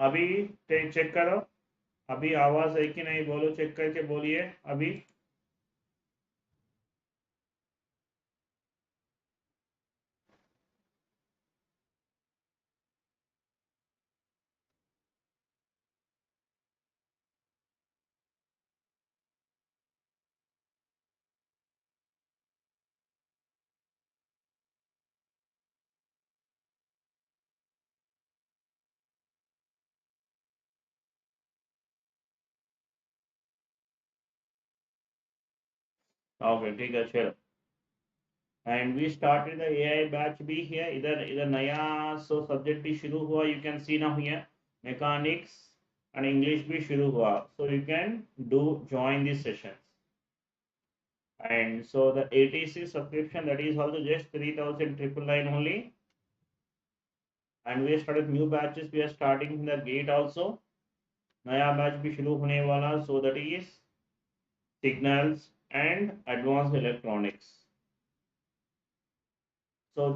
अभी चेक करो, अभी आवाज है कि नहीं, बोलो, चेक करके बोलिए अभी। ओके ठीक है, चलो। And we started the AI batch भी हियर, इधर इधर नया सो सब्जेक्ट भी शुरू हुआ, you can see now here mechanics and English भी शुरू हुआ, so you can do join these sessions. And so the ATC subscription, that is also just 3,999 only. And we started new batches, we are starting in the gate also, नया batch भी शुरू होने वाला, so that is signals and advanced electronics. So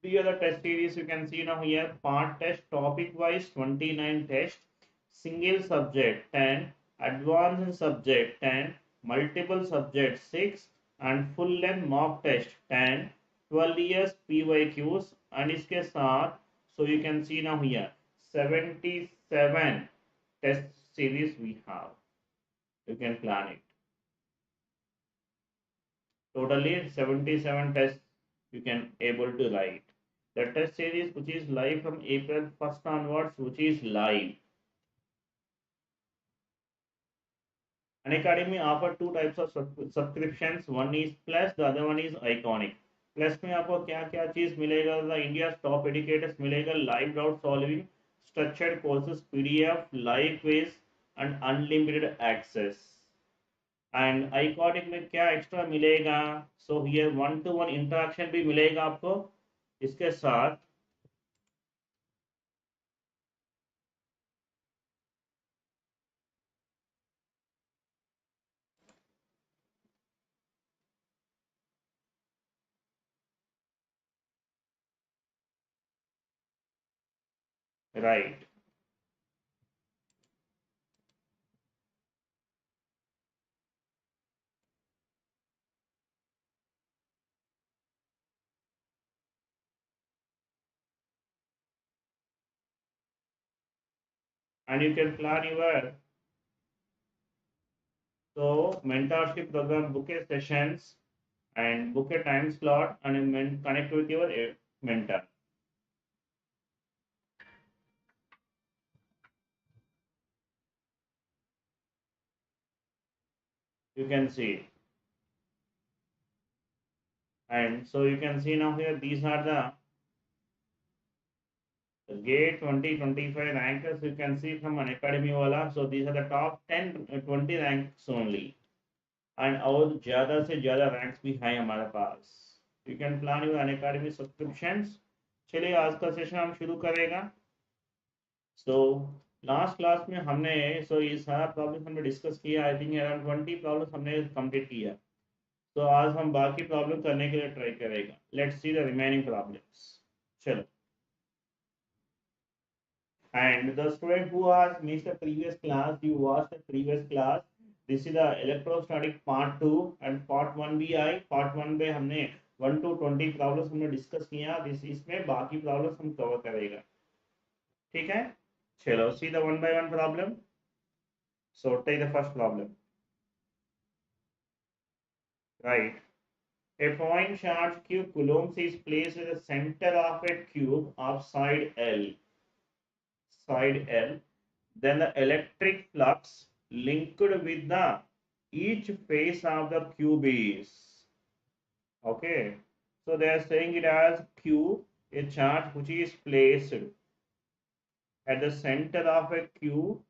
the other test series you can see now here, part test topic wise 29 tests, single subject 10, advanced subject 10, multiple subject 6, and full length mock test 10, 12 years PYQs, and इसके साथ, so you can see now here 77 test series we have, you can plan it. Totally 77 tests you can able to write. The test series which is live from April 1st onwards, which is live. Unacademy offer two types of subscriptions. One is Plus, the other one is Iconic. Plus में आपको क्या क्या चीज मिलेगा? The India's top educators मिलेगा, live doubt solving, structured courses, PDF, live quiz, and unlimited access. And iconic में क्या extra मिलेगा? सो हियर 1-to-1 इंटरेक्शन भी मिलेगा आपको इसके साथ। Right, and you can plan your so mentorship program, book a sessions and book a time slot and connect with your mentor. You can see, and so you can see now here these are the GATE 2025 rankers, you can see from Unacademy wala. So these are the top 10 20 ranks only, and और ज़्यादा से ज़्यादा ranks भी हैं हमारे पास। You can plan your Unacademy subscriptions. चलिए आज का सेशन हम शुरू करेगा। सो लास्ट क्लास में हमने ये सारा प्रॉब्लम हमने डिस्कस किया, आई थिंक अराउंड 20 प्रॉब्लम्स हमने कंप्लीट किया। तो आज हम बाकी प्रॉब्लम करने के लिए ट्राई करेगा। Let's see the remaining problems. चलो, and the student who has missed the previous class, you watched the previous class, this is the electrostatic part 2 and part 1 भी आई। part 1 में हमने 1 to 20 प्रॉब्लम्स हमने discuss किया, इसमें बाकी problems हम cover करेगा, ठीक है। चलो, see the one by one problem. So take the first problem. Right, a point charge q coulombs is placed at the center of a cube of side L, then the electric flux linked with the each face of the cube is, okay, so they are saying it as q, a charge which is placed at the center of a cube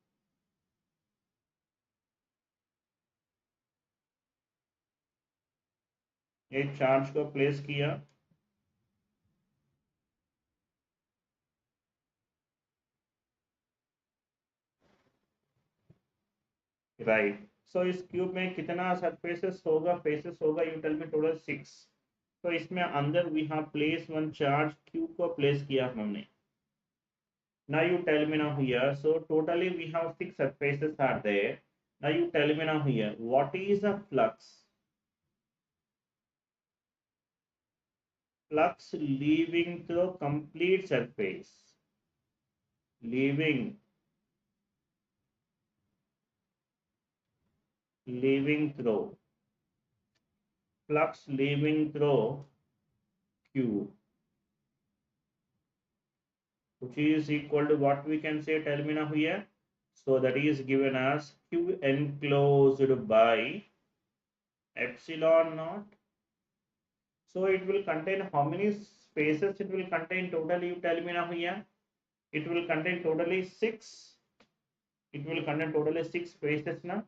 एक charge को place किया, right. सो इस cube में कितना surfaces होगा, faces होगा, you tell me total 6। तो इसमें अंदर we have place one charge, cube को प्लेस किया हमने, Now you tell me now here. So totally we have 6 surfaces are there. Now you tell me now here, what is a flux? Flux leaving through complete surface. Leaving through. Flux leaving through Q, which is equal to what we can say, tell me now here. So that is given as Q enclosed by epsilon naught. So it will contain how many spaces it will contain totally, you tell me now here. It will contain totally 6. It will contain totally 6 spaces now.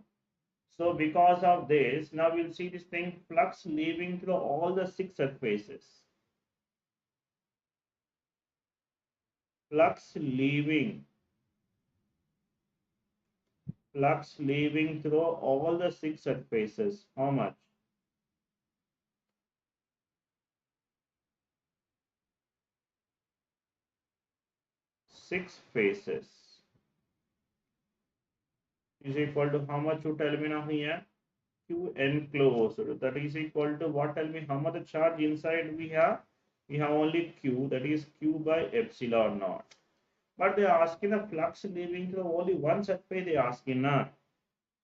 So because of this, now we'll see this thing, flux leaving through all the 6 surfaces. Flux leaving through all the 6 surfaces. How much? 6 faces is equal to how much, you tell me now here? Q enclosed. That is equal to what? Tell me how much the charge inside we have? We have only Q, that is Q by epsilon naught. But they are asking the flux leaving through only one surface, they are asking not.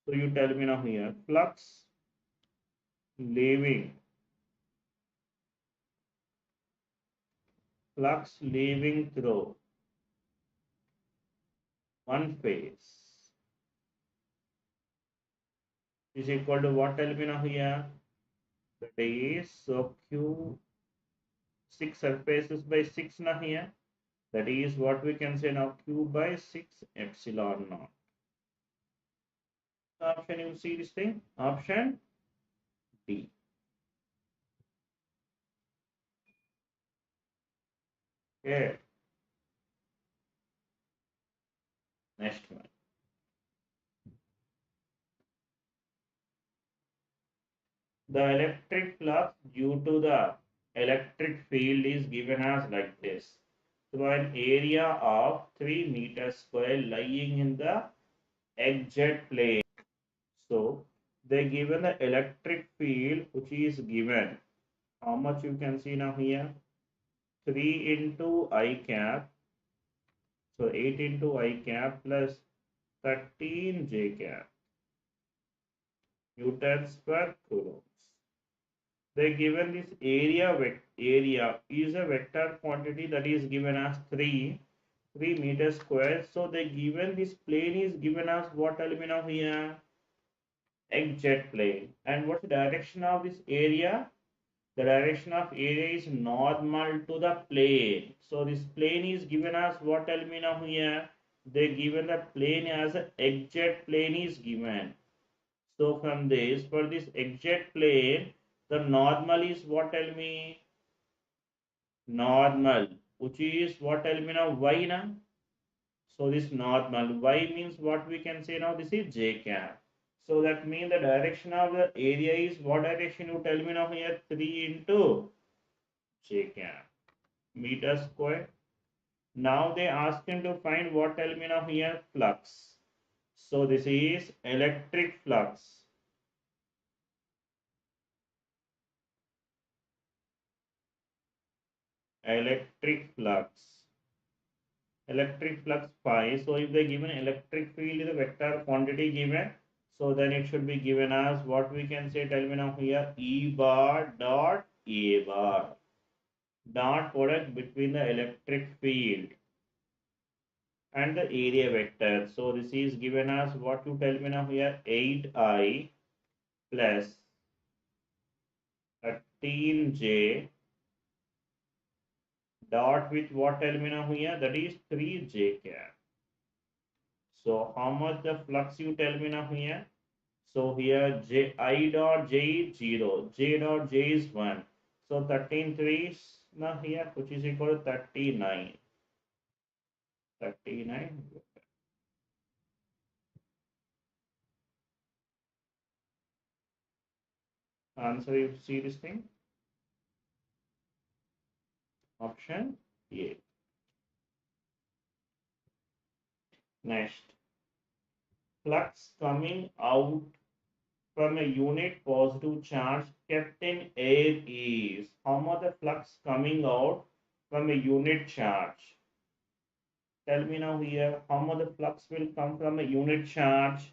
So you tell me now here, flux leaving through one phase is equal to what? Tell me now here. That is, so Q 6 surfaces by 6 now here. That is what we can say now, Q by 6 epsilon naught. Option, you see this thing? Option D. Okay. Next one. The electric flux due to the electric field is given as like this. Through an area of 3 meters square lying in the XZ plane. So they given the electric field which is given. How much you can see now here? 3 into I cap. So 8 into I cap plus 13 J cap. Newtons per coulombs. They given this area is a vector quantity that is given as 3 meters square. So they given this plane is given as what? Tell me now here? XZ plane. And what's the direction of this area? The direction of area is normal to the plane. So this plane is given as what? Tell me now here? They given the plane as a XZ plane is given. So from this, for this XZ plane, the normal is what? Tell me? Normal, which is what? Tell me now? Y na? So this normal, Y means what we can say now? This is J cap. So that means the direction of the area is what direction? You tell me now here? 3 into J cap meter square. Now they ask him to find what? Tell me now here? Flux. So this is electric flux. Electric flux phi. So if they given electric field is a vector quantity given, so then it should be given as what we can say, tell me now here? E bar dot A bar, dot product between the electric field and the area vector. So this is given as what? You tell me now here? 8I plus 13J dot with what? Tell me now here? That is 3J cap. So how much the flux, you tell me now here? So here J I dot J is 0, J dot J is 1. So 13 3 is now here, which is equal to 39. 39. Answer, you see this thing? Option A. Next, flux coming out from a unit positive charge kept in air is, how much the flux coming out from a unit charge? Tell me now here, how much the flux will come from a unit charge?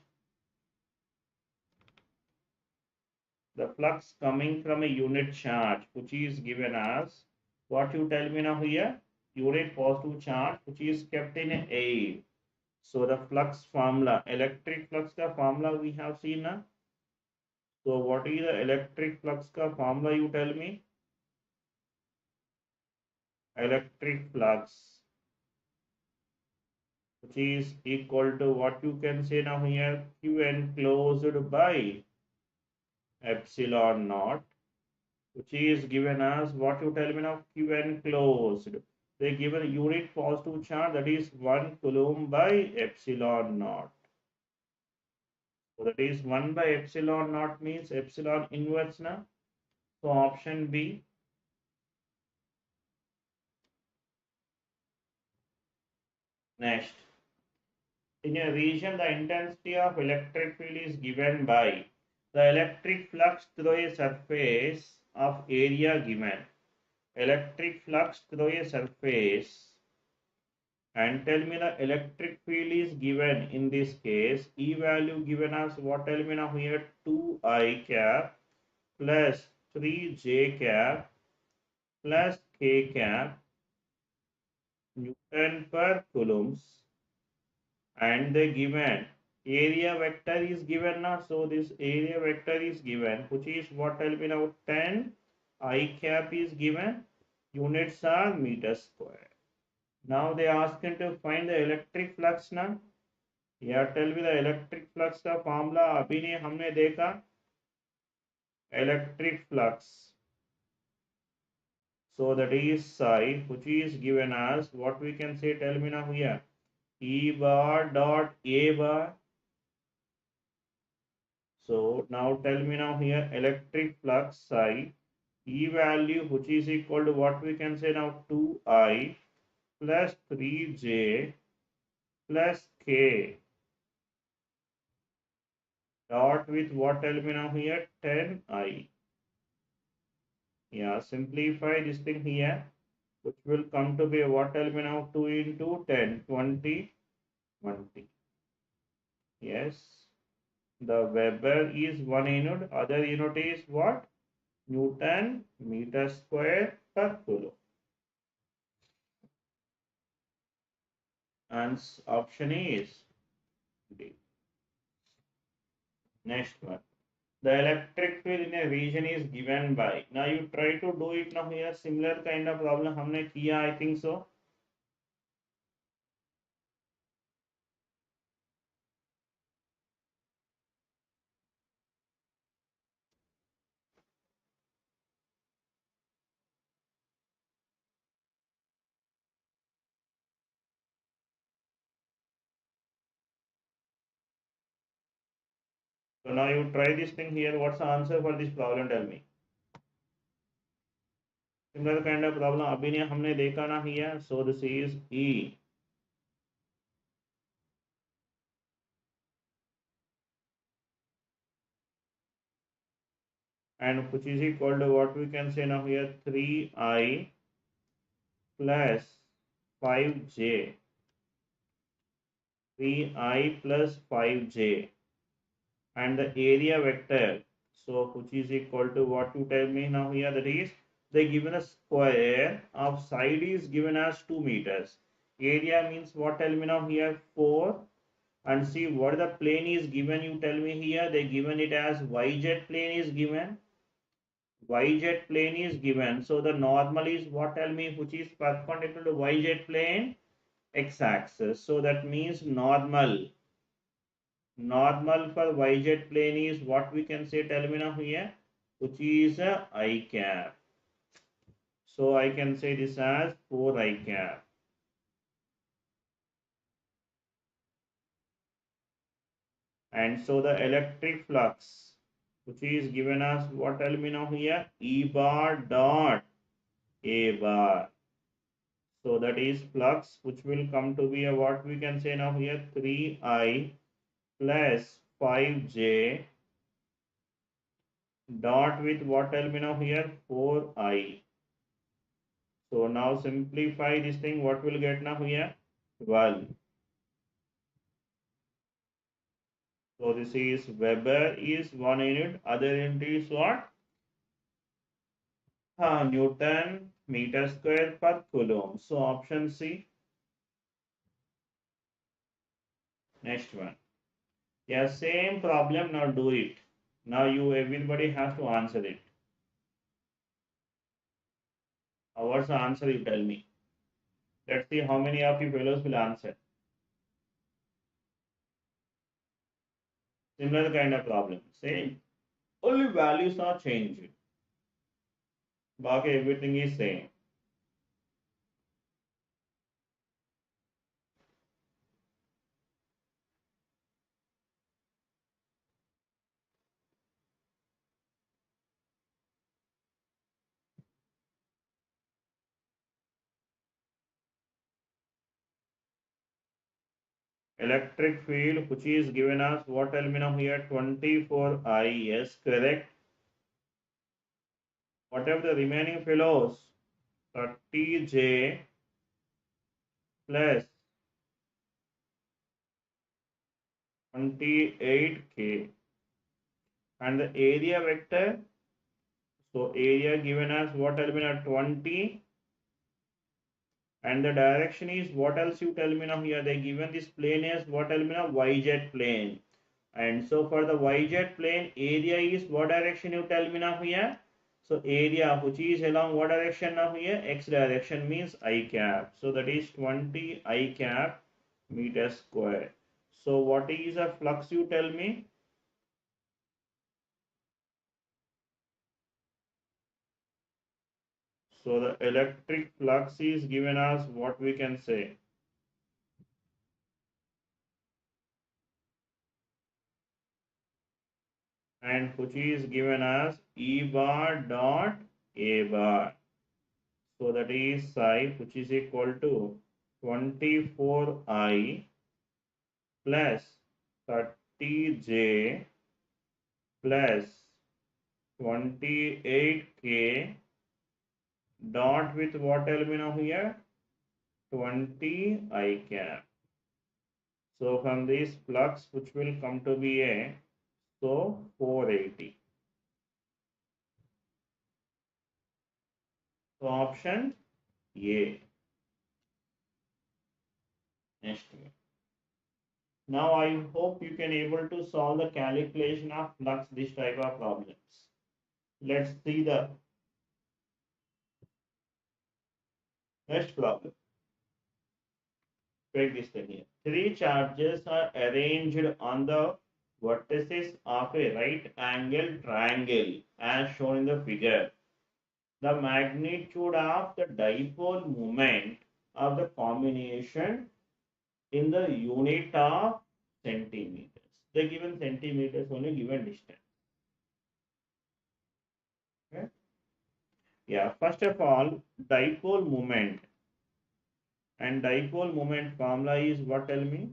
The flux coming from a unit charge, which is given as, what you tell me now here? Unit positive charge, which is kept in air. So the flux formula, electric flux ka formula we have seen now. So what is the electric flux ka formula, you tell me? Electric flux, which is equal to what you can say now here, Q enclosed by epsilon naught, which is given as, what you tell me now, Q enclosed. They give a unit positive charge, that is 1 coulomb by epsilon naught. So that is 1 by epsilon naught means epsilon inverse now. So option B. Next, in a region, the intensity of electric field is given by the electric flux through a surface of area given. Electric flux through a surface, and tell me the electric field is given in this case. E value given as what? Tell me now here, 2I cap plus 3J cap plus K cap Newton per coulombs, and the given area vector is given now. So this area vector is given, which is what? Tell me now, 10 I cap is given, units are meter square. Now they ask him to find the electric flux now. Yeah, tell me the electric flux का formula अभी ने हमने देखा. Electric flux, so that is psi, which is given as what we can say. Tell me now here, E bar dot A bar. So now tell me now here, electric flux psi, E value, which is equal to what we can say now, 2I plus 3J plus K dot with what? Tell me now here, 10I. Yeah, simplify this thing here, which will come to be what? Tell me now, 2 into 10, 20, 20. Yes, the Weber is one unit, other unit is what? Newton meter square per coulomb. And option is D. Next one. The electric field in a region is given by. Now you try to do it now here. Similar kind of problem हमने किया, I think so. So now you try this thing here. What's the answer for this problem? Tell me. Similar kind of problem अभी ने हमने देखा ना here. So this is E. And which is equal to what we can say now here, 3I plus 5J. 3I plus 5J. And the area vector, so which is equal to what you tell me now here, that is they given a square of side is given as 2 meters. Area means what? Tell me now here, 4. And see what the plane is given, you tell me here, they given it as YZ plane is given. YZ plane is given, so the normal is what? Tell me, which is perpendicular to YZ plane, x-axis. So that means normal for YZ plane is what we can say. Tell me now here, which is I cap. So I can say this as 4 I cap. And so the electric flux, which is given as what? Tell me now here, E bar dot A bar. So that is flux, which will come to be a what we can say now here 3I plus 5J dot with what tell me now here 4I. So now simplify this thing, what will get now here 12. So this is Weber is 1 unit, other unit is what? Newton meter square per coulomb. So option C. Next one. Yeah, same problem. Now do it. Now everybody has to answer it. What's the answer? You tell me. Let's see how many of you fellows will answer. Similar kind of problem. Same. Only values are changed. Baki everything is same. Electric field which is given us what tell me now here 24I. Yes, correct. Whatever the remaining fellows 30J plus 28K and the area vector. So area given as what tell me now 20 and the direction is what else you tell me now here they given this plane as what tell me now YZ plane. And so for the YZ plane area is what direction you tell me now here. So area which is along what direction now here x direction means I cap. So that is 20 I cap meter square. So what is a flux you tell me? So the electric flux is given as what we can say. And which is given as E bar dot A bar. So that is psi which is equal to 24I plus 30J plus 28K dot with what element now here 20 I cap. So from this flux which will come to be a 480. So option A. Next one. Now I hope you can able to solve the calculation of flux this type of problems. Let's see the next problem. Take this thing here. Three charges are arranged on the vertices of a right angle triangle as shown in the figure. The magnitude of the dipole moment of the combination in the unit of centimeters. They given centimeters only given distance. Okay. Yeah, first of all, dipole moment. And dipole moment formula is what, tell me?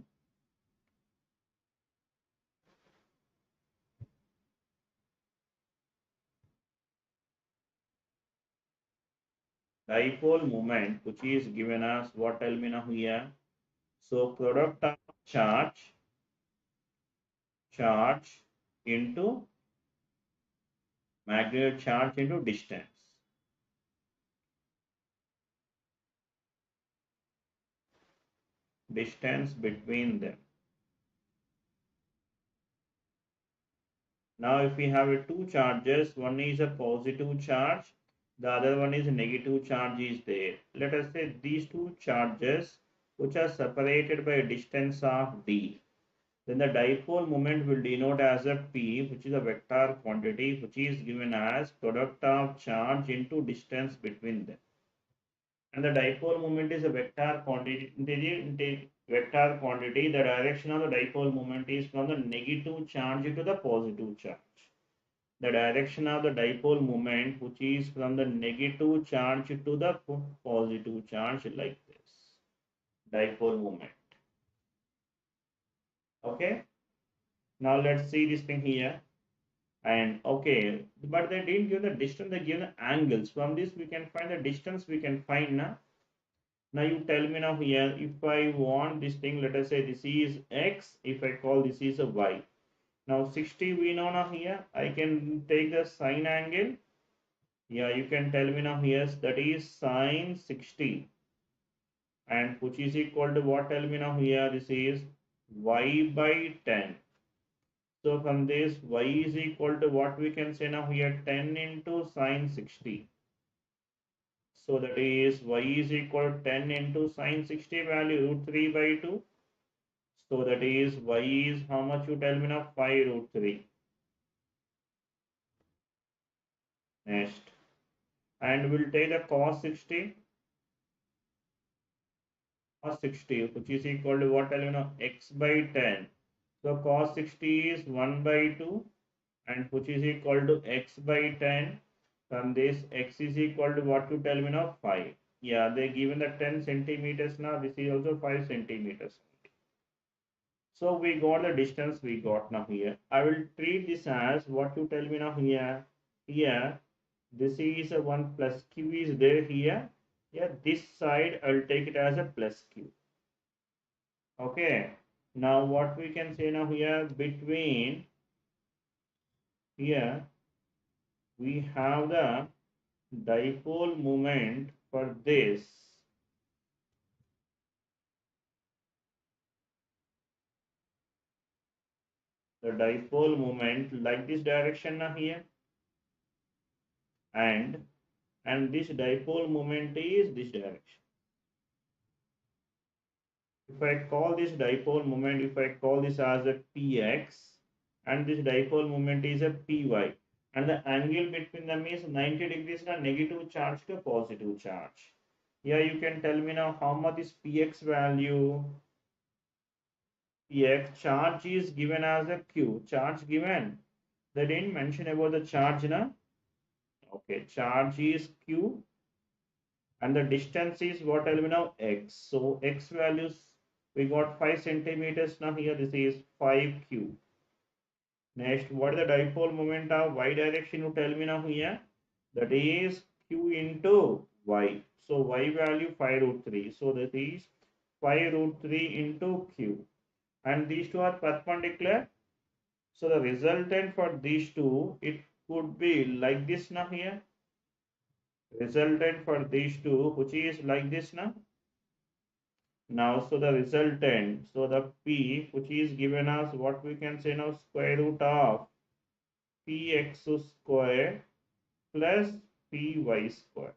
Dipole moment which is given as what, tell me now here? So product of charge into magnitude charge into distance. Distance between them. Now if we have two charges, one is a positive charge, the other one is a negative charge is there. Let us say these two charges which are separated by a distance of d. Then the dipole moment will denote as a P, which is a vector quantity which is given as product of charge into distance between them. And the dipole moment is a vector quantity. Vector quantity, the direction of the dipole moment is from the negative charge to the positive charge. the direction of the dipole moment, which is from the negative charge to the positive charge, like this. Dipole moment. Okay. Now let's see this thing here. And okay, but they didn't give the distance, they give the angles. From this we can find the distance, we can find now. Now you tell me now here, if I want this thing, let us say this is x, if I call this is a y. Now 60 we know now here, I can take the sine angle. Yeah, you can tell me now here, that is sine 60. And which is equal to what, tell me now here, this is y by 10. So from this, y is equal to what we can say now here, 10 into sine 60. So that is y is equal to 10 into sine 60 value, root 3 by 2. So that is y is how much, you tell me now, 5 root 3. Next. And we'll take the cos 60. Cos 60, which is equal to what, tell me now, x by 10. So cos 60 is 1 by 2. And which is equal to x by 10. From this, x is equal to what, you tell me now, 5. Yeah, they given the 10 centimeters now. This is also 5 centimeters. So we got the distance we got now here. I will treat this as what you tell me now here. Here, this is a 1 plus q is there here. Yeah, this side I will take it as a plus q. Okay. Now what we can say now here, between here we have the dipole moment for this. The dipole moment like this direction now here, and this dipole moment is this direction. If I call this dipole moment, if I call this as a px, and this dipole moment is a py, and the angle between them is 90 degrees now, negative charge to positive charge. Yeah, you can tell me now how much is px value. Px charge is given as a q, charge given. They didn't mention about the charge now. Okay, charge is q, and the distance is what, tell me now, x. So x values we got 5 centimeters now here. This is 5q. Next, what is the dipole moment of y direction? You tell me now here. That is q into y. So y value 5 root 3. So that is 5 root 3 into q. And these two are perpendicular. So the resultant for these two, it could be like this now here. Resultant for these two, which is like this now. Now, so the resultant, so the p, which is given as what we can say now, square root of px square plus py square.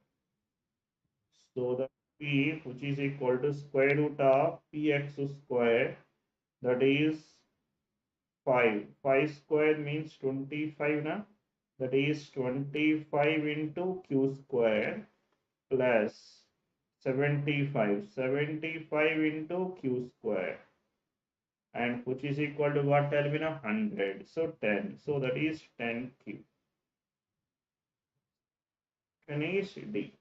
So the p, which is equal to square root of px square, that is 5. 5 square means 25 now. That is 25 into q square plus 75 into q square, and which is equal to what, tell me now, 100. So 10. So that is 10q. Finish D.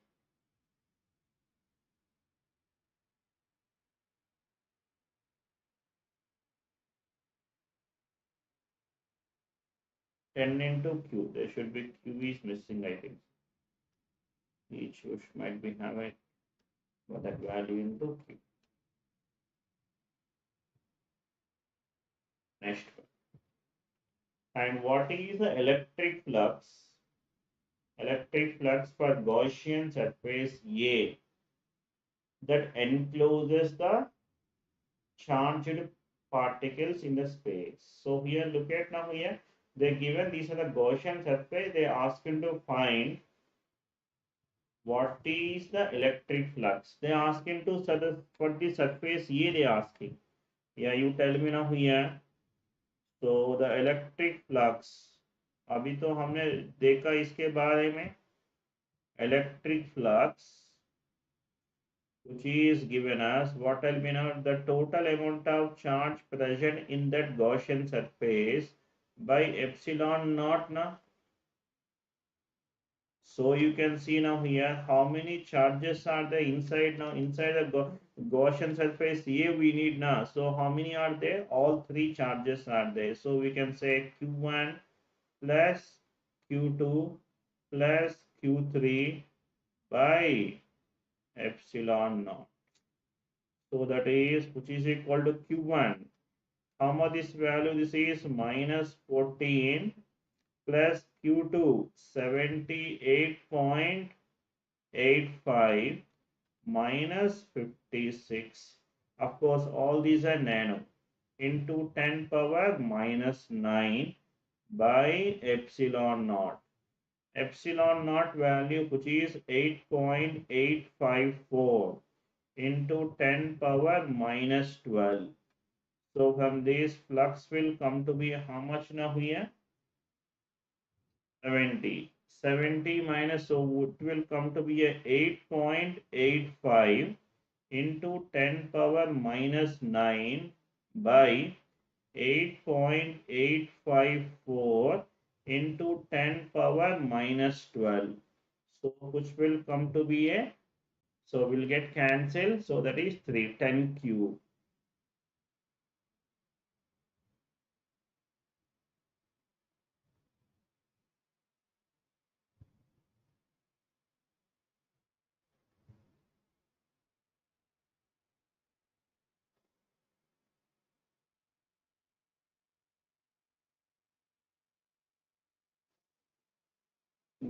Ten into q. There should be q is missing, I think. Each might be having that value into q. Next one. And what is the electric flux? Electric flux for Gaussian surface A that encloses the charged particles in the space. So here, look at now here. They given these are the Gaussian surface. They ask you to find what is the electric flux. They asking to for the surface A. They asking. Yeah, you tell me now here. So the electric flux. अभी तो हमने देखा इसके बारे में. Electric flux, which is given as what will be now the total amount of charge present in that Gaussian surface by epsilon naught na. So you can see now here how many charges are there inside now inside the Gaussian surface A we need now. So how many are there? All three charges are there. So we can say Q1 plus Q2 plus Q3 by epsilon naught. So that is which is equal to Q1. How much this value? This is minus 14 plus Q2 78.85 minus 56. Of course, all these are nano into 10 power minus 9 by epsilon naught. Epsilon naught value which is 8.854 into 10 power minus 12. So from this flux will come to be how much now here? 70. 70 minus, so it will come to be a 8.85 into 10 power minus 9 by 8.854 into 10 power minus 12. So which will come to be a, so we'll get cancelled. So that is 10 cube.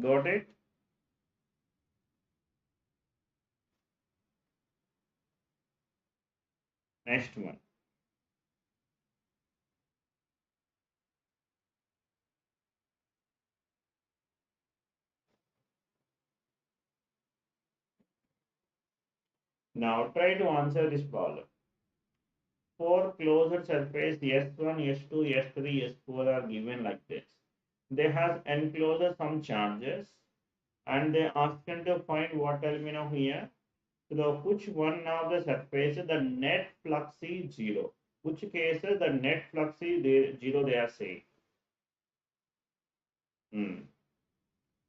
Got it? Next one. Now try to answer this problem. For closed surface S1, S2, S3, S4 are given like this. They have enclosed some charges and they ask them to find what element of here. So which one of the surface the net flux is 0. Which cases the net flux is 0 they are saying.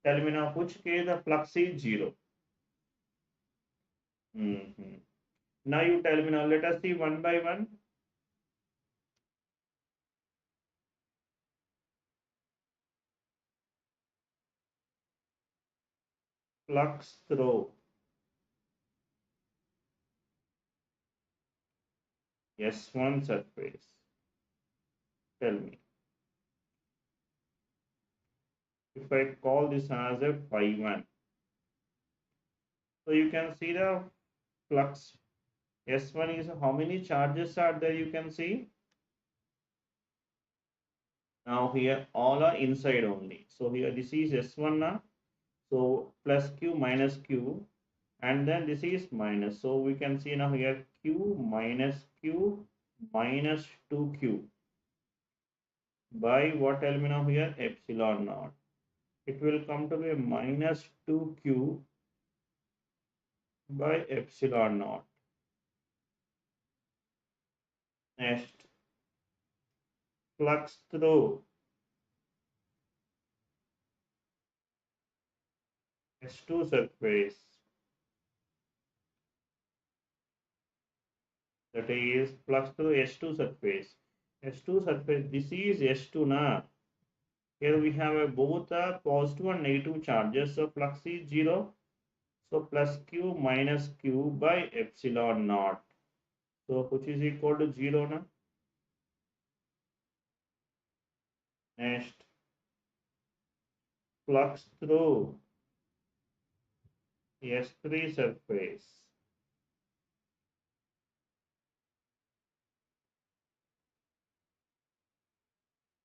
Tell me now which case the flux is 0. Now you tell me now, let us see one by one. Flux through S1 surface. Tell me. If I call this as a phi 1. So you can see the flux S1 is how many charges are there you can see. Now here all are inside only. So here this is S1 now. So plus Q minus Q and then this is minus. So we can see now here Q minus 2Q by what element of here epsilon naught. It will come to be minus 2Q by epsilon naught. Next, flux through S2 surface, that is flux through S2 surface. S2 surface, this is S2 now. Here we have both positive and negative charges, so flux is 0. So plus Q minus Q by epsilon naught. So which is equal to 0 now. Next, flux through S3 surface.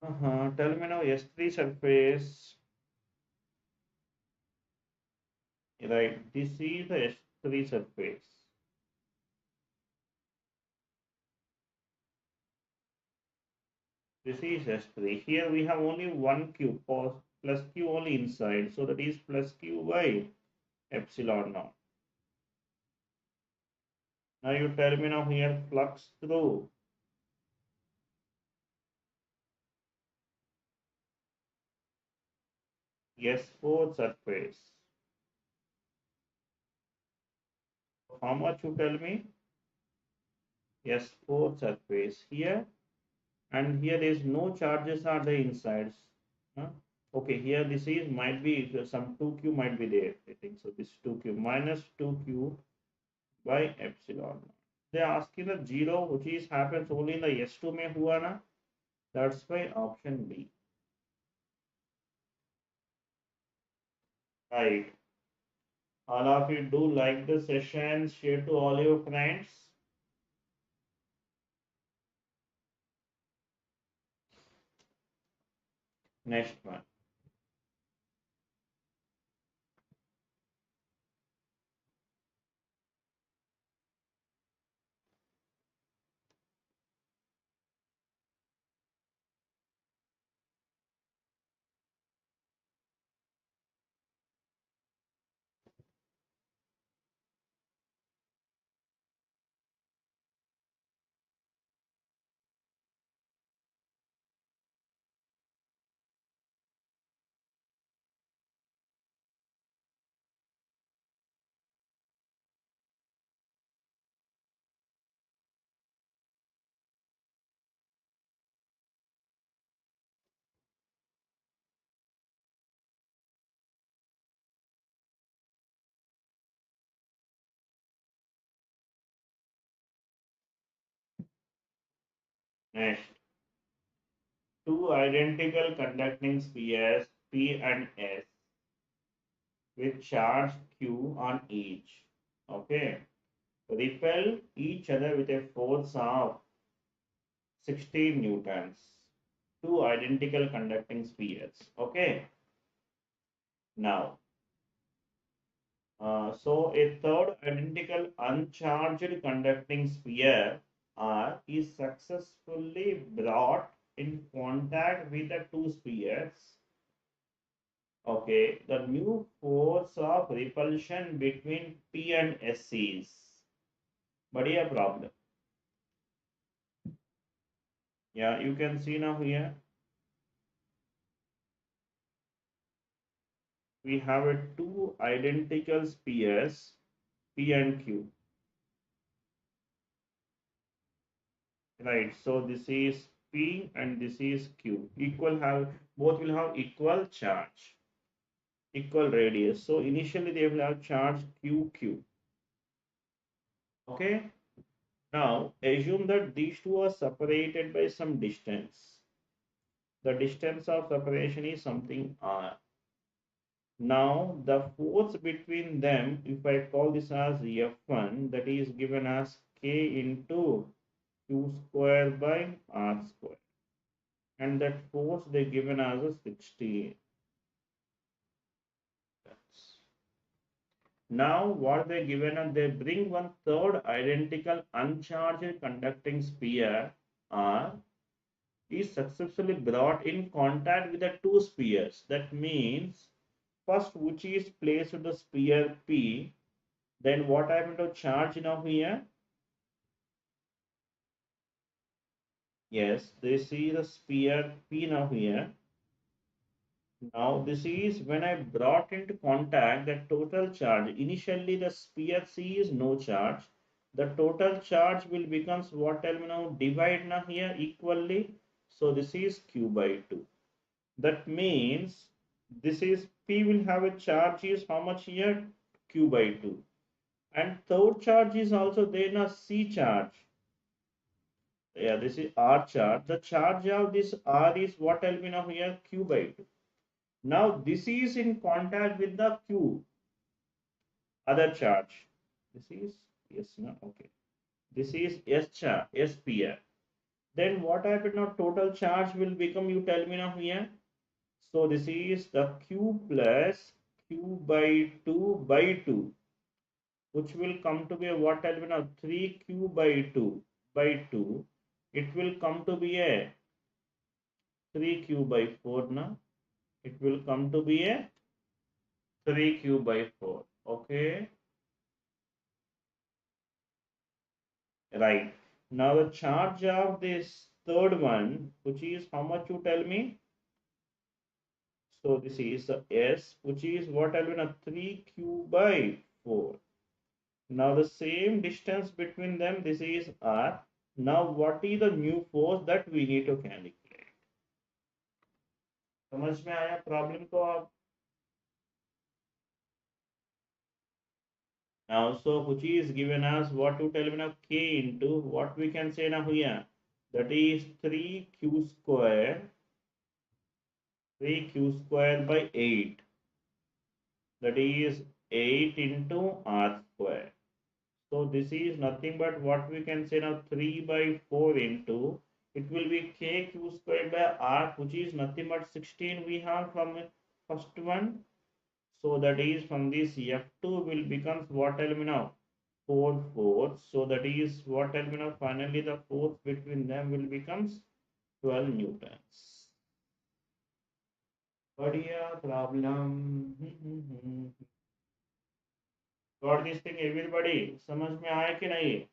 Tell me now S3 surface. Right, this is the S3 surface. This is S3. Here we have only one Q plus Q only inside. So that is plus Q by epsilon naught. Now you tell me now here flux through S4 surface. how much you tell me? Yes, 4 surface here, and here there is no charges are the insides. Huh? Okay, here this is might be some 2q might be there. I think so. This 2q minus 2q by epsilon. They are asking the 0 which is happens only in the S2 mein hua na. That's why option B. Right. All of you do like the session, share to all your friends. Next one. Next. Two identical conducting spheres P and S with charge Q on each. Okay. Repel each other with a force of 16 newtons. Two identical conducting spheres. Okay. Now, so a third identical uncharged conducting sphere R is successfully brought in contact with the two spheres. Okay, the new force of repulsion between P and S is a problem. Yeah, you can see now here we have a two identical spheres P and Q. Right, so this is P and this is Q. Both will have equal charge, equal radius. So initially they will have charge QQ. Okay. Now assume that these two are separated by some distance. The distance of separation is something r. Now the force between them, if I call this as F1, that is given as K into Q square by R square, and that force they given as a 60. Now what they given us, they bring one third identical uncharged conducting sphere R is successfully brought in contact with the two spheres. That means first which is placed in the sphere P, then what happened to charge now here? Yes, this is the sphere P now here. Now this is when I brought into contact the total charge. Initially the sphere C is no charge. The total charge will becomes what tell me now, divide now here equally. So this is Q by 2. That means this is P will have a charge is how much here? Q by 2. And third charge is also there na C charge. Yeah, this is R charge. The charge of this R is what I'll be now here? Q by 2. Now this is in contact with the Q, other charge. This is yes, no, okay. This is S charge, S sphere. Then what happened now? Total charge will become, you tell me now here. So this is the Q plus Q by 2 by 2, which will come to be a what I'll be now 3Q by 2 by 2. It will come to be a 3Q by 4 now. It will come to be a 3Q by 4. Okay. Right. Now the charge of this third one, which is how much you tell me? So this is the S, which is what I'll be a 3Q by 4. Now the same distance between them, this is r. Now what is the new force that we need to calculate? समझ में आया problem को आप? Now, so which is given as what to tell me now, k into what we can say now here, that is 3q square, 3q square by 8, that is 8 into r square. So this is nothing but what we can say now, 3 by 4 into, it will be kq square by r, which is nothing but 16 we have from first one. So that is from this f2 will becomes what element now, 4 fourths. So that is what element now, finally the force between them will becomes 12 newtons. बढ़िया problem. Got this thing everybody? समझ में आया कि नहीं?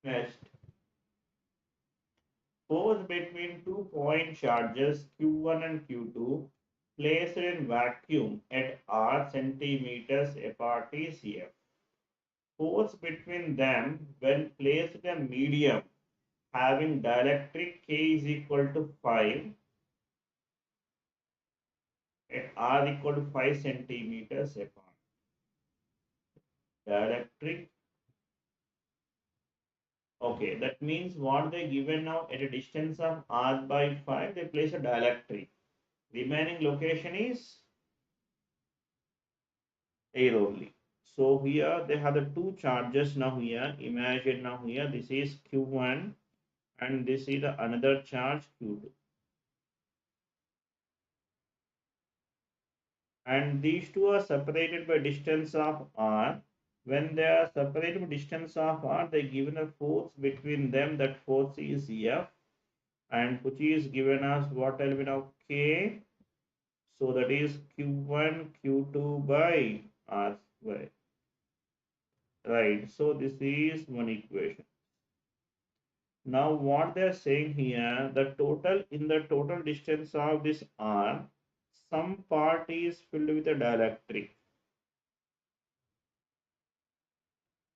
Next, force between 2 point charges Q1 and Q2 placed in vacuum at r centimeters apart is F. Force between them when placed in a medium having dielectric K is equal to 5 at r equal to 5 centimeters apart. Dielectric. Okay, that means what they given now at a distance of r by 5, they place a dielectric. Remaining location is air only. So here they have the two charges now here. Imagine now here this is Q1 and this is the another charge Q2. And these two are separated by distance of r. When they are separated by distance of r, they given a force between them. That force is F, and which is given as what element of K. So that is Q1 Q2 by r square. Right. So this is one equation. Now what they are saying here, the total in the total distance of this r, some part is filled with a dielectric.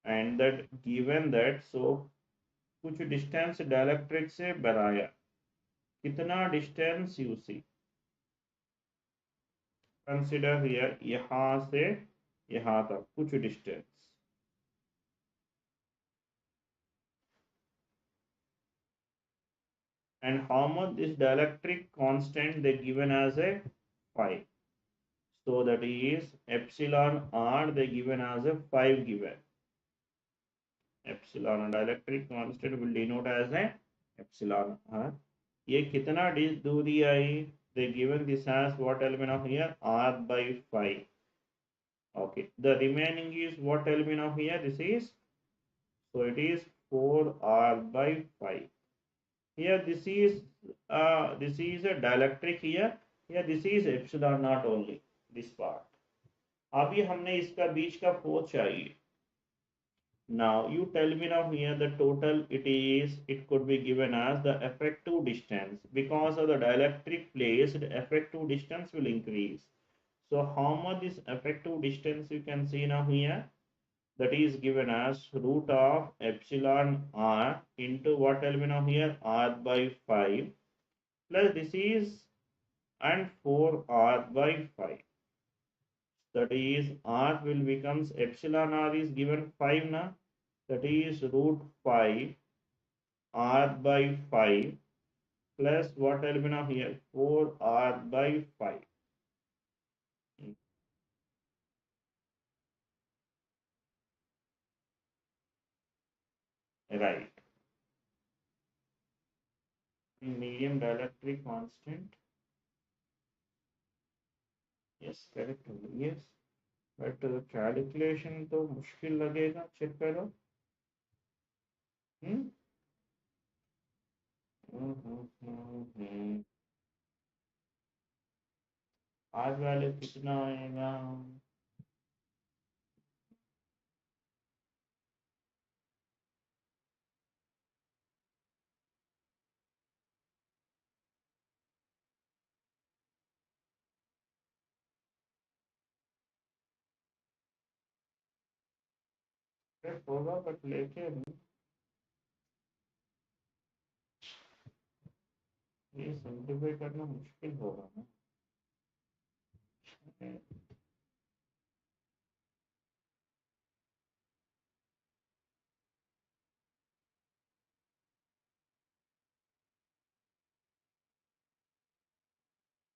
And that given that, so कुछ distance dielectric से बनाया, कितना distance you see, consider here यहां से यहां तक कुछ distance, and how much this dielectric constant they given as a 5. So that is epsilon r they given as a 5 given. Epsilon dielectric constant will denote as a epsilon r. ये कितना दूरी आई? They given this as what element of here, r by 5. Okay, the remaining is what element of here? This is, so it is 4r by 5. Here this is a dielectric here. Here this is epsilon not only this part. अभी हमने इसका बीच का force चाहिए. Now you tell me now here the total it could be given as the effective distance, because of the dielectric placed, effective distance will increase. So how much is effective distance you can see now here, that is given as root of epsilon r into what element of here, r by 5 plus this is and 4r by 5. That is r will becomes epsilon r is given 5 now. That is root 5 r by 5 plus what element of here, 4r by 5. Right. Medium dielectric constant. Yes, correct. Yes. But calculation तो मुश्किल लगेगा, check करो. आज वाले कितना आएगा? होगा but लेकिन ये सिंप्लीफाई करना मुश्किल होगा ना।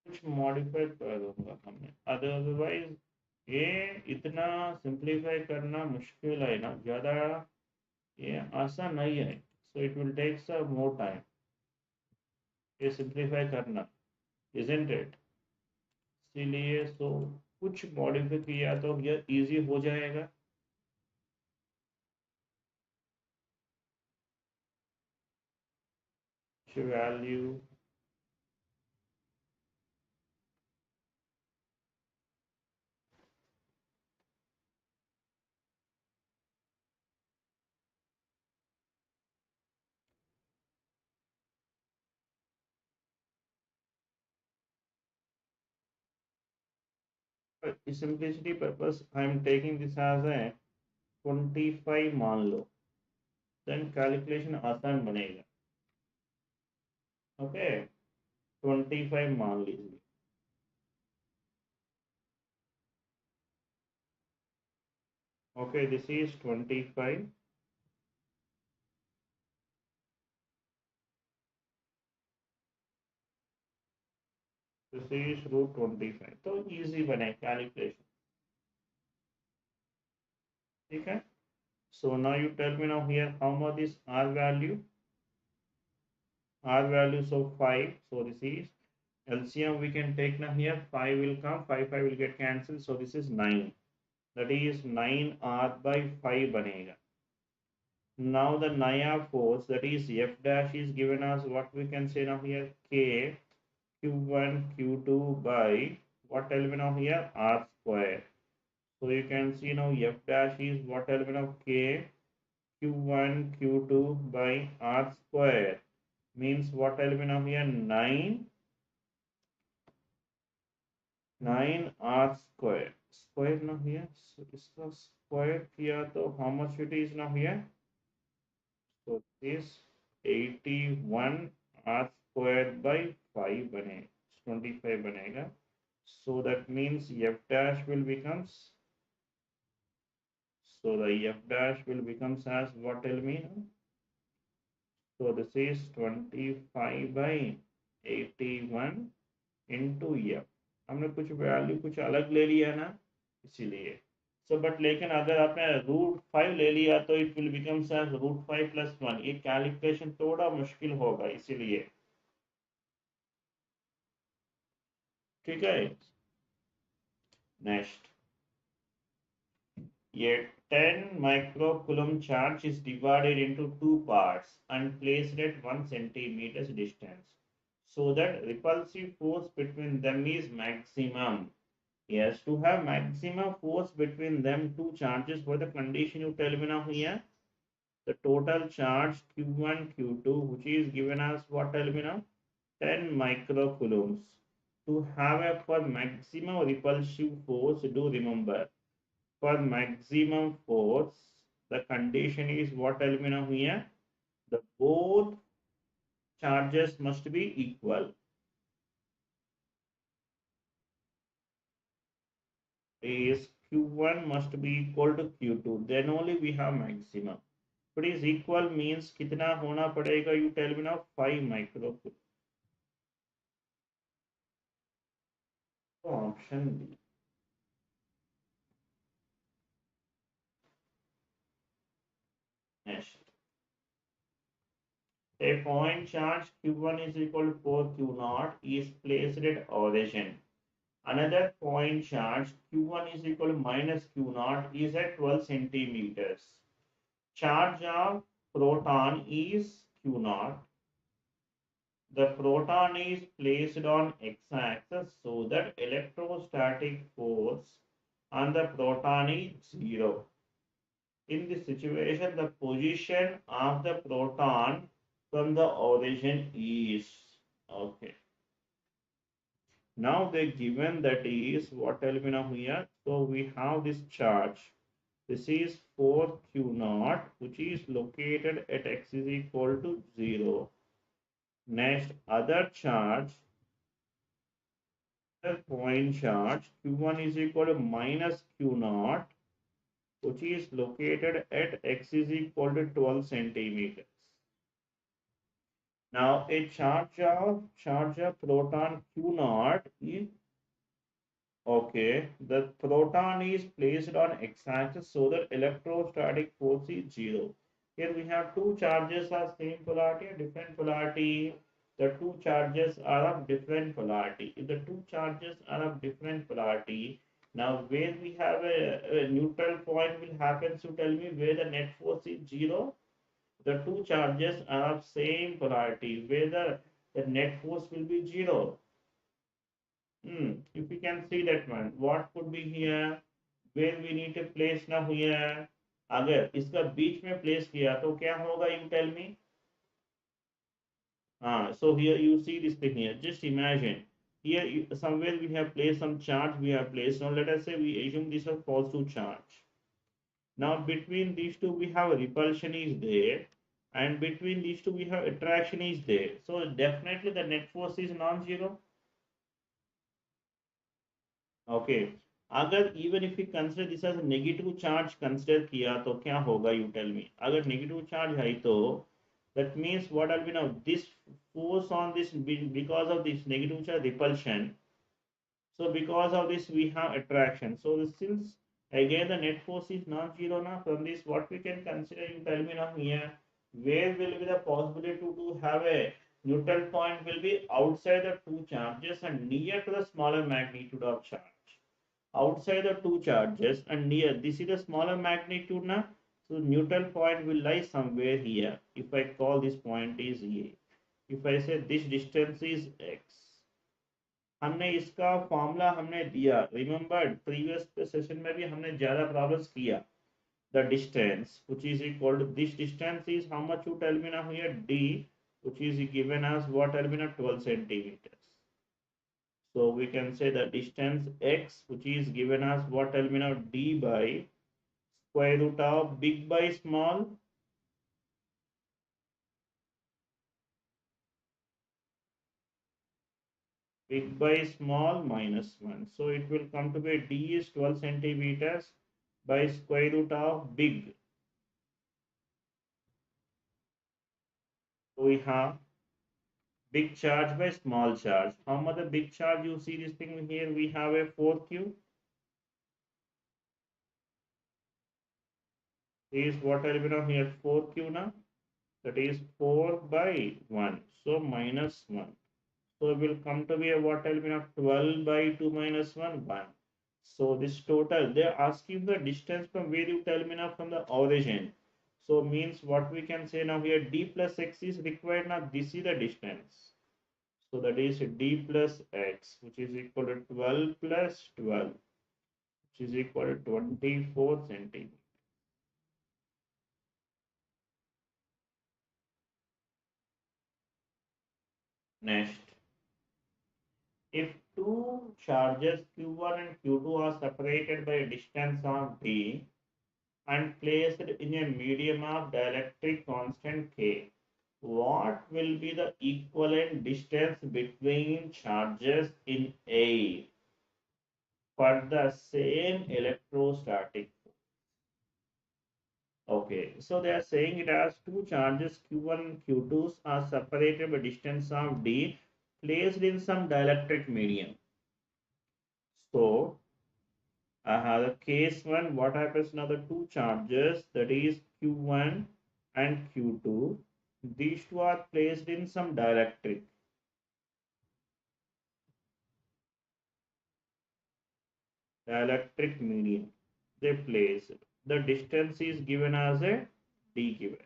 कुछ मॉडिफाई कर दूंगा हमने, अदरवाइज ये इतना सिंप्लीफाई करना मुश्किल है ना, ज़्यादा ये आसान नहीं है। So it will take some more time ये सिंप्लीफाई करना, इजंट इट। इसीलिए सो कुछ मॉडिफाई किया तो ये इजी हो जाएगा। Value simplicity purpose I am taking this as a 25 मान लो, देन कैलकुलेशन आसान बनेगा। ओके 25 मान लीजिए। Okay this is 25, this is root 25, तो इजी बने कैलकुलेशन। ठीक है, so now you tell me now here how much is r value, r value so 5, so this is LCM we can take now here, 5 will come, 5 will get cancelled, so this is 9, that is 9r by 5 banega. Now the Naya force, that is F dash, is given as what we can say now here, K Q1 Q2 by what element of here, R square. So you can see now F dash is what element of K Q1 Q2 by R square, means what element of here, 9 R square. Square now here, so इसका square किया तो how much it is now here? So this 81 r squared by 5 बने 25 बनेगा. So that means f dash will becomes, so the f dash will becomes as what, tell me now? So this is 25 by 81 into f. हमने कुछ value कुछ अलग ले लिया ना, इसीलिए। सो बट लेकिन अगर आपने √5 ले लिया तो इट विल बिकम्स एज √5 + 1, ये कैलकुलेशन थोड़ा मुश्किल होगा, इसीलिए। ठीक है, नेक्स्ट ये 10 microcoulomb charge is divided into two parts and placed at 1 centimeters distance, so that repulsive force between them is maximum. Yes, to have maximum force between them two charges, for the condition you tell me now here, the total charge Q1 Q2, which is given as what, tell me now, 10 microcoulombs. To have a for maximum repulsive force, do remember, for maximum force the condition is what, tell me now here, the both charges must be equal. Is Q1 must be equal to Q2, then only we have maximum. But is equal means कितना होना पड़ेगा, you tell me now, 5 microcoulomb. तो option D. Next, a point charge Q1 is equal to 4Q0 is placed at origin. Another point charge Q1 is equal to minus Q0 is at 12 centimeters. Charge of proton is Q0. The proton is placed on x-axis, so that electrostatic force on the proton is 0. In this situation, the position of the proton from the origin is, okay. Now they given that is what element here. So we have this charge. This is 4𝐻0, which is located at x is equal to 0. Next, other charge, the point charge Q1 is equal to minus Q0, which is located at x is equal to 12 centimeters. Now, a charge of proton Q0 is okay. The proton is placed on x-axis, so that electrostatic force is 0. Here we have two charges are same polarity or different polarity. The two charges are of different polarity. If the two charges are of different polarity, now where we have a neutral point will happen to tell me where the net force is 0. The two charges are of same polarity, where the net force will be 0. If we can see that one, what could be here, where we need to place now here. अगर इसका बीच में place किया तो क्या होगा, you tell me. So here you see this thing here. Just imagine here somewhere we have placed some charge. We have placed. Now let us say we assume this is a positive charge. Now between these two we have a repulsion is there, and between these two we have attraction is there. So definitely the net force is non-zero. Okay. अगर even if we consider this as a negative charge consider किया तो क्या होगा, you tell me. अगर negative charge है तो that means what will be now, this force on this because of this negative charge repulsion. So because of this we have attraction. So since again the net force is non-zero now, from this what we can consider, you tell me now here, where will be the possibility to have a neutral point will be outside the two charges and near to the smaller magnitude of charge. Outside the two charges and near, this is the smaller magnitude now. So neutral point will lie somewhere here. If I call this point is A, if I say this distance is x, हमने इसका formula हमने दिया, remember previous session में भी हमने ज्यादा problems किया. The distance which is equal to this distance is how much, you tell me now here, d, which is given as what, tell me now, 12 centimeters. So we can say the distance x, which is given as what, tell me now, d by square root of big by small, big by small minus 1. So it will come to be d is 12 centimeters by square root of big. So we have big charge by small charge. How much the big charge, you see this thing here, we have a 4q. Is what will be now here, 4q now, that is 4 by 1, so minus 1. So it will come to be a what will be now 12 by 2 minus 1, 1. So this total, they are asking the distance from where, you tell me now, from the origin. So means what we can say now here, d plus x is required now, this is the distance. So that is d plus x, which is equal to 12 plus 12, which is equal to 24 centimeters. Next, if two charges Q1 and Q2 are separated by a distance of d and placed in a medium of dielectric constant K, what will be the equivalent distance between charges in A for the same electrostatic force? Okay, so they are saying it as two charges Q1 and Q2 are separated by distance of d placed in some dielectric medium. So the case one, what happens now, the two charges, that is Q1 and Q2, these two are placed in some dielectric. Dielectric medium. They place. The distance is given as a d given.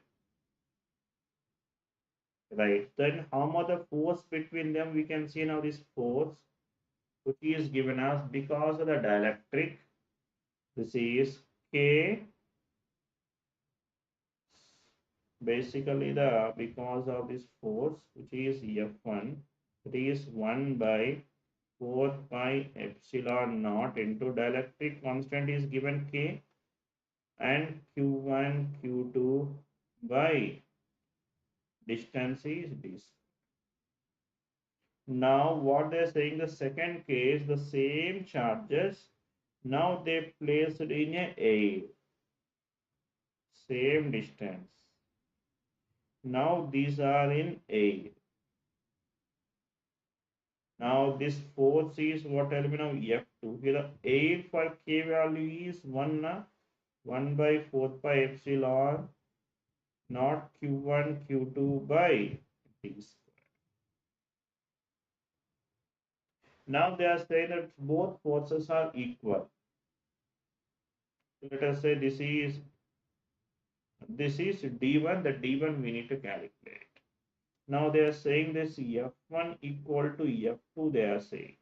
Right. Then how much the force between them, we can see now this force, which is given as, because of the dielectric, this is K, basically the, because of this force, which is F1, it is 1 by 4 pi epsilon naught into dielectric constant is given K. and Q1, Q2 by distance is d. Now what they're saying, the second case, the same charges, now they placed in a air, same distance. Now these are in air. Now this force is what will be now F2. Here the air for K value is 1 by 4 pi epsilon not Q1 Q2 by d square. Now they are saying that both forces are equal. Let us say this is D1, the D1 we need to calculate. Now they are saying this F1 equal to F2, they are saying.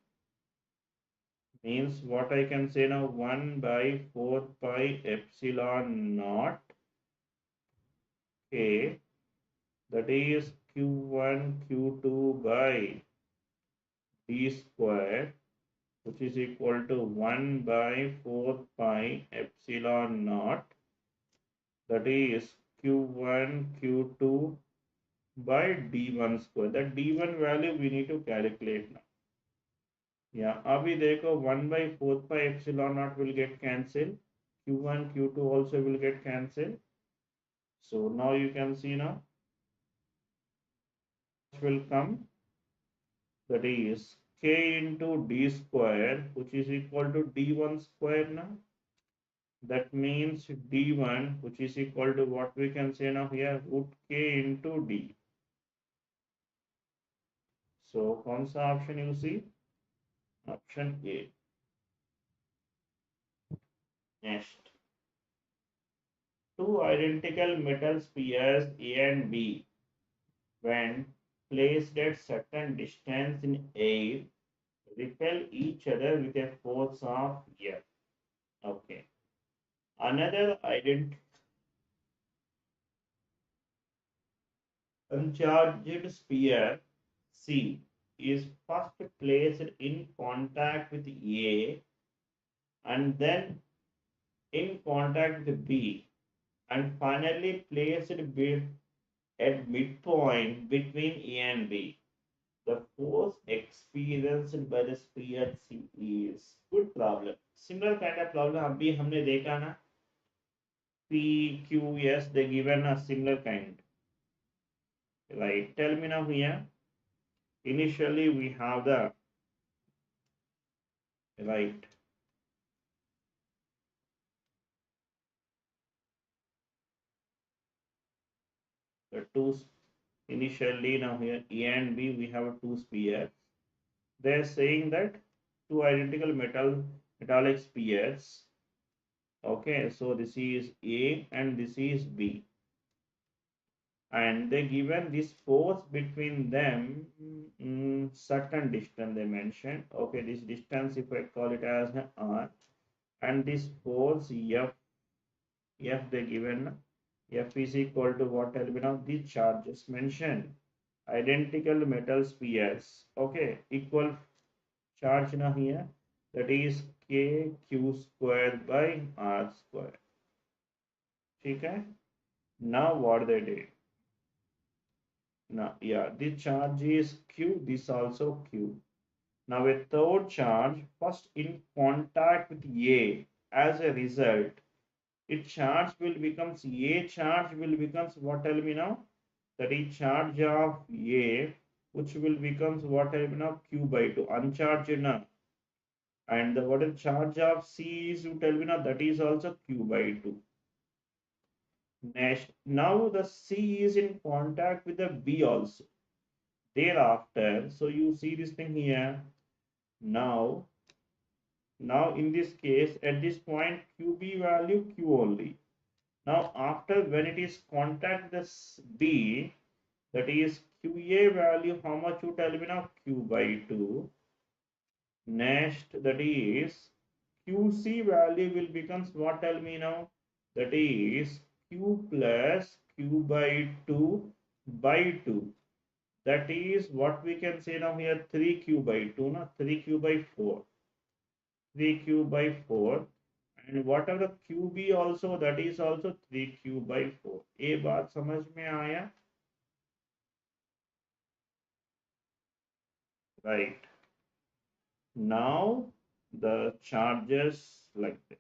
Means what I can say now, 1 by 4 pi epsilon naught K, that is Q1 Q2 by d square, which is equal to 1 by 4 pi epsilon naught, that is Q1 Q2 by d1 square. That d1 value we need to calculate now. Yeah, abhi dekho 1 by 4 pi epsilon naught will get cancelled. Q1 Q2 also will get cancelled. So now you can see now will come, that is K into d square, which is equal to d1 square now. That means d1, which is equal to what we can say now here, root K into d. So कौन सा option you see? Option A. Next, two identical metal spheres A and B, when placed at certain distance in air, repel each other with a force of F. Okay. Another uncharged sphere C is first placed in contact with A and then in contact with B and finally placed at midpoint between A and B. The force experienced by the sphere C is good problem. Similar kind of problem अभी हमने देखा ना, P, Q, S, they given a similar kind. Right, tell me now here. Initially we have the right. The two initially now here A and B we have two spheres. They are saying that two identical metallic spheres. Okay, so this is A and this is B. And they given this force between them certain distance they mentioned. Okay, this distance if I call it as R, and this force F they given F is equal to what element of the charges mentioned. Identical metal spheres. Okay, equal charge now here, that is K Q squared by R square. Okay, now what they did? Now, yeah, this charge is Q, this also Q. Now, a third charge, first in contact with A, as a result, its charge will becomes A charge will becomes what tell me now? That is charge of A, which will becomes what tell me now? Q by 2, uncharged now. And the what is charge of C is, you tell me now, that is also Q by 2. Next, now the C is in contact with the B also. Thereafter, so you see this thing here. Now in this case, at this point, QB value Q only. Now after when it is contact this B, that is QA value, how much you tell me now? Q by 2. Next, that is QC value will becomes what tell me now? That is Q plus Q by 2 by 2. That is what we can say now here, 3Q by 2, no? 3Q by 4. 3Q by 4. and whatever the QB also, that is also 3Q/4. ये बात समझ में आया? Right. Now the charges like this.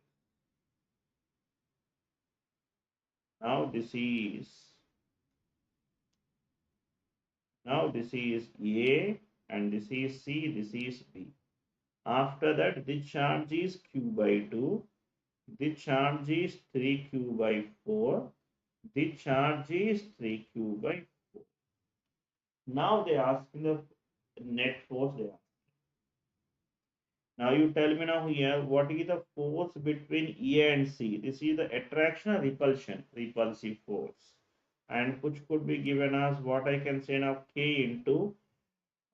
Now this is A and this is C, this is B. After that, the charge is Q/2. The charge is 3Q/4. The charge is 3Q/4. Now they ask the net force there. Now you tell me now here, what is the force between A and C? This is the attraction or repulsion? Repulsive force. And which could be given as what I can say now, K into,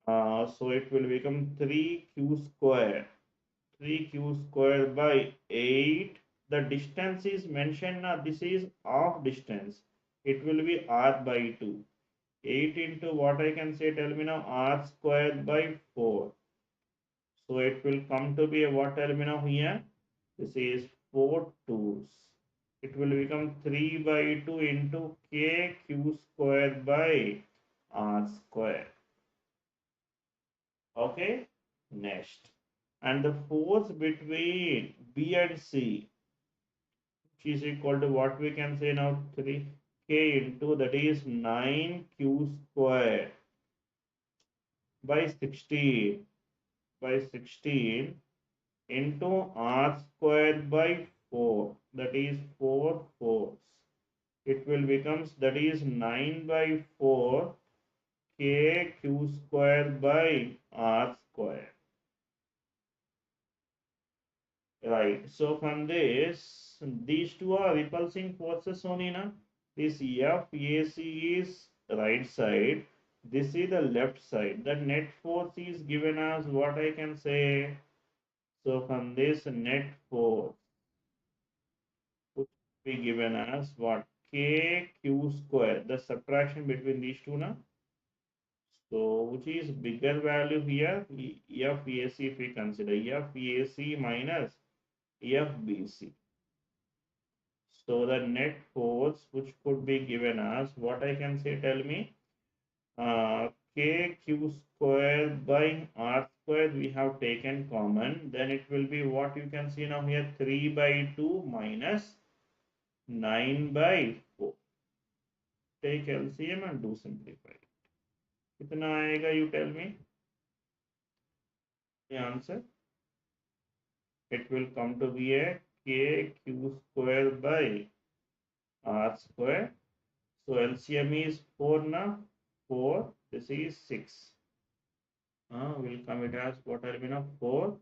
so it will become 3Q square. 3Q square by 8. The distance is mentioned now, this is half distance. It will be R/2. 8 into what I can say, tell me now, R square by 4. So it will come to be a what terminal here? This is 4 2s. It will become 3/2 into KQ square by R square. Okay, next. And the force between B and C, which is equal to what we can say now, 3K into, that is 9Q square by 16 into R square by 4, that is 4 fourths. It will becomes, that is 9/4 KQ square by R square. Right. So from this, these two are repulsing forces only now. This FAC is right side. This is the left side. The net force is given as what I can say. So from this, net force would be given as what? KQ square. The subtraction between these two now. So which is bigger value here? FAC, if we consider FAC minus FBC. So the net force which could be given as what I can say, tell me, KQ square by R square we have taken common, then it will be what you can see now here, 3/2 minus 9/4. Take LCM and do simplify. कितना आएगा, you tell me the answer. It will come to be a KQ square by R square. So LCM is 4 now, 4, this is 6. Will come it as what will be now, 4,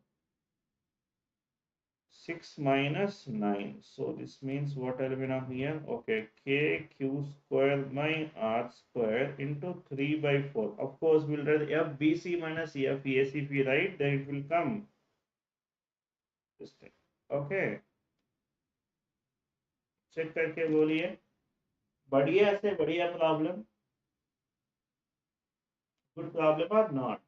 6 minus 9. So this means what will be now here, okay, KQ square by R square into 3/4. Of course, we'll write FBC minus FAC. If we write, then it will come this thing. Okay, check करके बोलिए, बढ़िया से बढ़िया problem, good problem or not?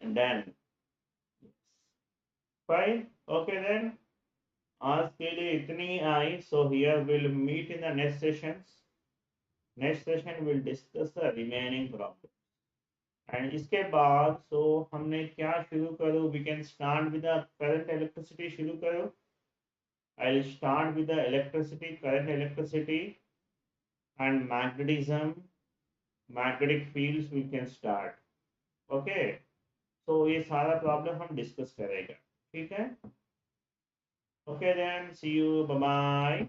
And then fine. Okay then, आज के लिए इतनी ही आई. So here we'll meet in the next sessions. Next session we'll discuss the remaining problems. And इसके बाद so हमने क्या शुरू करो? We can start with the current electricity. शुरू करो. I'll start with the electricity, current electricity and magnetism, magnetic fields. We can start. Okay. So ये सारा प्रॉब्लम हम डिस्कस करेंगे. ठीक है? Okay then, see you. Bye bye.